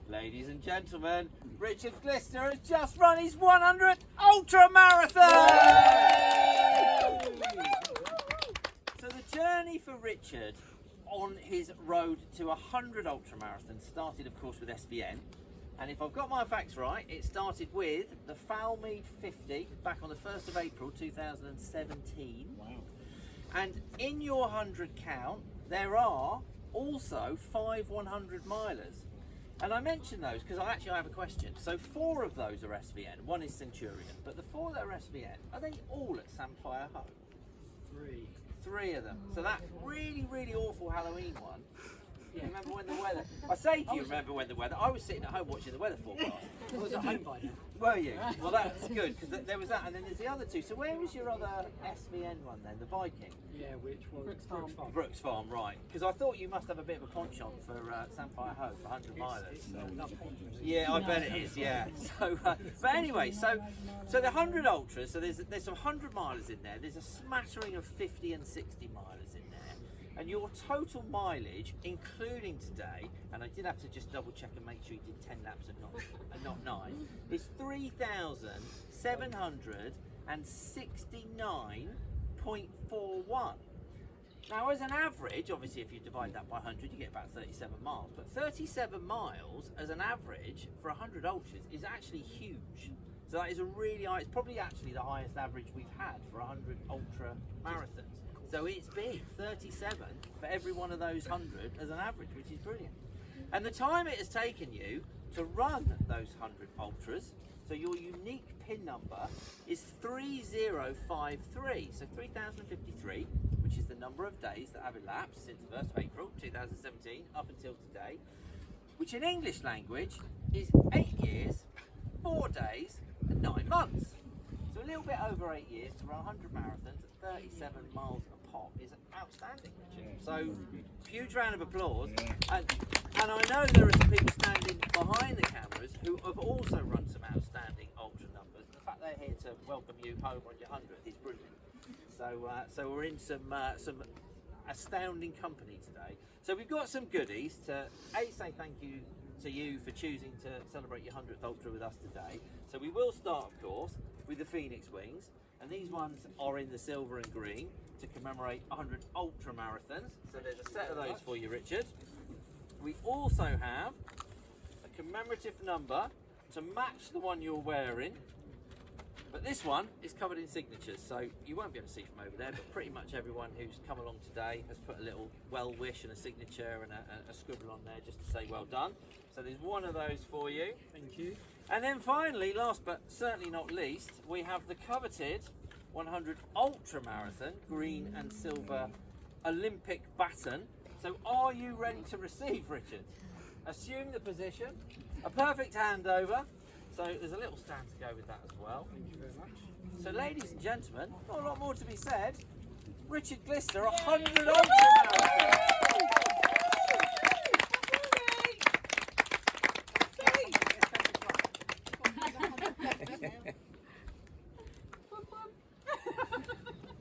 Ladies and gentlemen, Richard Glister has just run his 100th ultra marathon! So the journey for Richard on his road to 100 ultra marathons started, of course, with SVN. And if I've got my facts right, it started with the Falmead 50 back on the 1st of April 2017. Wow. And in your 100 count, there are also 5 100 milers. And I mention those because I have a question. So 4 of those are SVN, 1 is Centurion, but the 4 that are SVN, are they all at Samphire Home? 3 of them. So that really, really awful Halloween one. You remember when the weather? I say to you, remember when the weather? I was sitting at home watching the weather forecast. I was at home by now. Were you? Well, that's good because there was that, and then there's the other 2. So where was your other SVN one then? The Viking? Yeah, which was Brooks Farm. Brooks Farm, right? Because I thought you must have a bit of a penchant for Samphire Home for 100 milers. Yeah, I bet it is. Yeah. So, but anyway, so the 100 ultras. So there's some 100 milers in there. There's a smattering of 50 and 60 milers in there. And your total mileage, including today, and I did have to just double check and make sure you did 10 laps and not 9, is 3,769.41. Now, as an average, obviously, if you divide that by 100, you get about 37 miles. But 37 miles as an average for 100 ultras is actually huge. So that is a really high, it's probably actually the highest average we've had for 100 ultra marathons. So it's big, 37 for every one of those 100 as an average, which is brilliant. And the time it has taken you to run those 100 ultras, so your unique pin number is 3053. So 3053, which is the number of days that have elapsed since the 1st of April 2017 up until today, which in English language is 8 years, 4 days and 9 months. So a little bit over 8 years to run 100 marathons at 37 miles a pop is outstanding, Richard. So huge round of applause. And I know there are some people standing behind the cameras who have also run some outstanding ultra numbers. The fact they're here to welcome you home on your 100th is brilliant. So we're in some astounding company today. So we've got some goodies to say thank you to you for choosing to celebrate your 100th ultra with us today. So we will start, of course, with the Phoenix Wings, and these ones are in the silver and green to commemorate 100 ultra marathons. So there's a set of those for you, Richard. We also have a commemorative number to match the one you're wearing, but this one is covered in signatures, so you won't be able to see from over there, but pretty much everyone who's come along today has put a little well wish and a signature and a scribble on there just to say well done. So there's one of those for you. Thank you. And then finally, last but certainly not least, we have the coveted 100 ultra marathon green and silver Olympic baton. So are you ready to receive, Richard? Assume the position, a perfect handover. So there's a little stand to go with that as well. Thank you very much. So ladies and gentlemen, not a lot more to be said. Richard Glister, 100 ultra marathon.